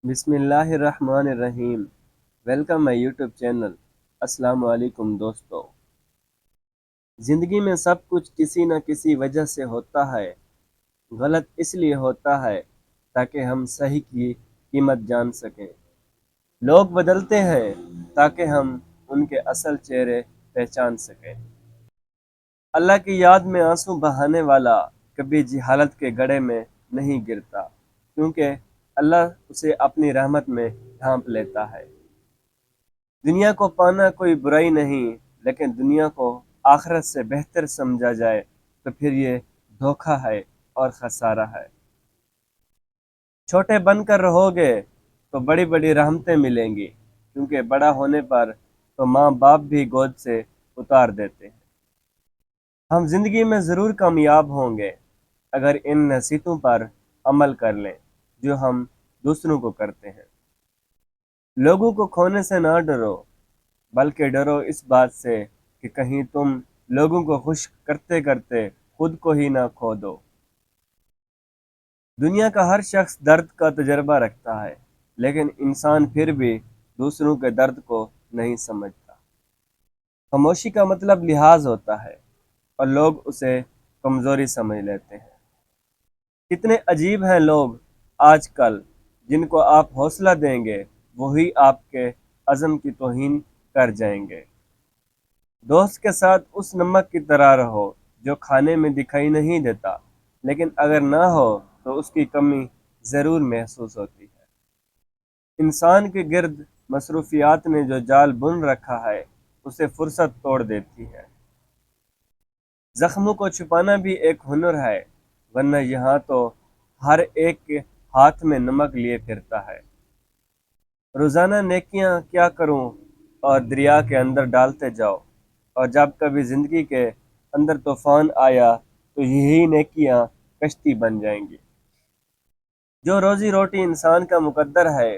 بسم اللہ الرحمن الرحیم۔ ویلکم مائی یوٹیوب چینل۔ السلام علیکم دوستو۔ زندگی میں سب کچھ کسی نہ کسی وجہ سے ہوتا ہے۔ غلط اس لیے ہوتا ہے تاکہ ہم صحیح کی قیمت جان سکیں۔ لوگ بدلتے ہیں تاکہ ہم ان کے اصل چہرے پہچان سکیں۔ اللہ کی یاد میں آنسو بہانے والا کبھی جہالت کے گڑھے میں نہیں گرتا، کیونکہ اللہ اسے اپنی رحمت میں ڈھانپ لیتا ہے۔ دنیا کو پانا کوئی برائی نہیں، لیکن دنیا کو آخرت سے بہتر سمجھا جائے تو پھر یہ دھوکہ ہے اور خسارہ ہے۔ چھوٹے بن کر رہو گے تو بڑی بڑی رحمتیں ملیں گی، کیونکہ بڑا ہونے پر تو ماں باپ بھی گود سے اتار دیتے ہیں۔ ہم زندگی میں ضرور کامیاب ہوں گے اگر ان نصیحتوں پر عمل کر لیں جو ہم دوسروں کو کرتے ہیں۔ لوگوں کو کھونے سے نہ ڈرو، بلکہ ڈرو اس بات سے کہ کہیں تم لوگوں کو خوش کرتے کرتے خود کو ہی نہ کھو دو۔ دنیا کا ہر شخص درد کا تجربہ رکھتا ہے، لیکن انسان پھر بھی دوسروں کے درد کو نہیں سمجھتا۔ خاموشی کا مطلب لحاظ ہوتا ہے، اور لوگ اسے کمزوری سمجھ لیتے ہیں۔ کتنے عجیب ہیں لوگ آج کل، جن کو آپ حوصلہ دیں گے وہی آپ کے عزم کی توہین کر جائیں گے۔ دوست کے ساتھ اس نمک کی طرح رہو جو کھانے میں دکھائی نہیں دیتا، لیکن اگر نہ ہو تو اس کی کمی ضرور محسوس ہوتی ہے۔ انسان کے گرد مصروفیات نے جو جال بن رکھا ہے اسے فرصت توڑ دیتی ہے۔ زخموں کو چھپانا بھی ایک ہنر ہے، ورنہ یہاں تو ہر ایک کے ہاتھ میں نمک لیے پھرتا ہے۔ روزانہ نیکیاں کیا کروں اور دریا کے اندر ڈالتے جاؤ، اور جب کبھی زندگی کے اندر طوفان آیا تو یہی نیکیاں کشتی بن جائیں گی۔ جو روزی روٹی انسان کا مقدر ہے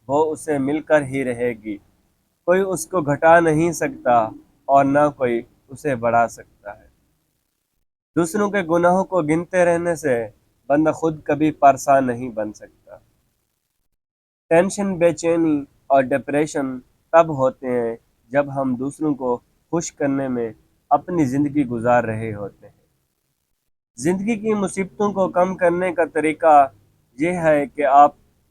وہ اسے مل کر ہی رہے گی، کوئی اس کو گھٹا نہیں سکتا اور نہ کوئی اسے بڑھا سکتا ہے۔ دوسروں کے گناہوں کو گنتے رہنے سے بندہ خود کبھی پارسا نہیں بن سکتا۔ ٹینشن، بے چینی اور ڈپریشن تب ہوتے ہیں جب ہم دوسروں کو خوش کرنے میں اپنی زندگی گزار رہے ہوتے ہیں۔ زندگی کی مصیبتوں کو کم کرنے کا طریقہ یہ ہے کہ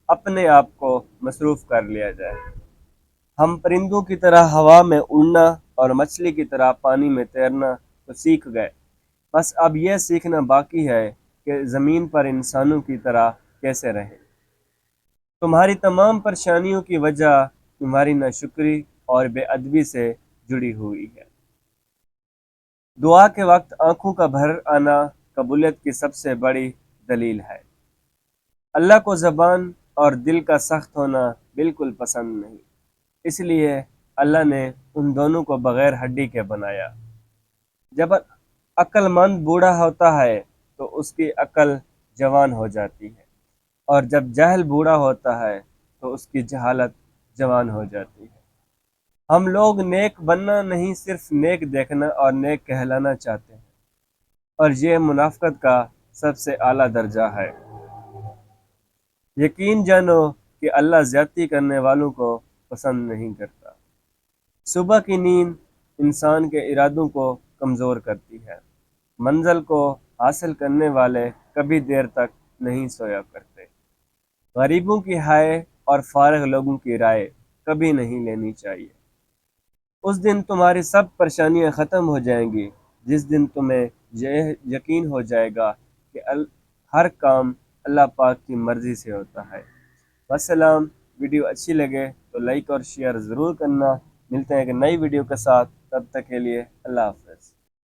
اپنے آپ کو مصروف کر لیا جائے۔ ہم پرندوں کی طرح ہوا میں اڑنا اور مچھلی کی طرح پانی میں تیرنا تو سیکھ گئے، بس اب یہ سیکھنا باقی ہے کہ زمین پر انسانوں کی طرح کیسے رہیں۔ تمہاری تمام پریشانیوں کی وجہ تمہاری ناشکری اور بے ادبی سے جڑی ہوئی ہے۔ دعا کے وقت آنکھوں کا بھر آنا قبولیت کی سب سے بڑی دلیل ہے۔ اللہ کو زبان اور دل کا سخت ہونا بالکل پسند نہیں، اس لیے اللہ نے ان دونوں کو بغیر ہڈی کے بنایا۔ جب عقل مند بوڑھا ہوتا ہے تو اس کی عقل جوان ہو جاتی ہے، اور جب جاہل بوڑھا ہوتا ہے تو اس کی جہالت جوان ہو جاتی ہے۔ ہم لوگ نیک بننا نہیں، صرف نیک دیکھنا اور نیک کہلانا چاہتے ہیں، اور یہ منافقت کا سب سے اعلیٰ درجہ ہے۔ یقین جانو کہ اللہ زیادتی کرنے والوں کو پسند نہیں کرتا۔ صبح کی نیند انسان کے ارادوں کو کمزور کرتی ہے۔ منزل کو حاصل کرنے والے کبھی دیر تک نہیں سویا کرتے۔ غریبوں کی ہائے اور فارغ لوگوں کی رائے کبھی نہیں لینی چاہیے۔ اس دن تمہاری سب پریشانیاں ختم ہو جائیں گی جس دن تمہیں یہ یقین ہو جائے گا کہ ہر کام اللہ پاک کی مرضی سے ہوتا ہے۔ والسلام۔ ویڈیو اچھی لگے تو لائک اور شیئر ضرور کرنا۔ ملتے ہیں ایک نئی ویڈیو کے ساتھ، تب تک کے لیے اللہ حافظ۔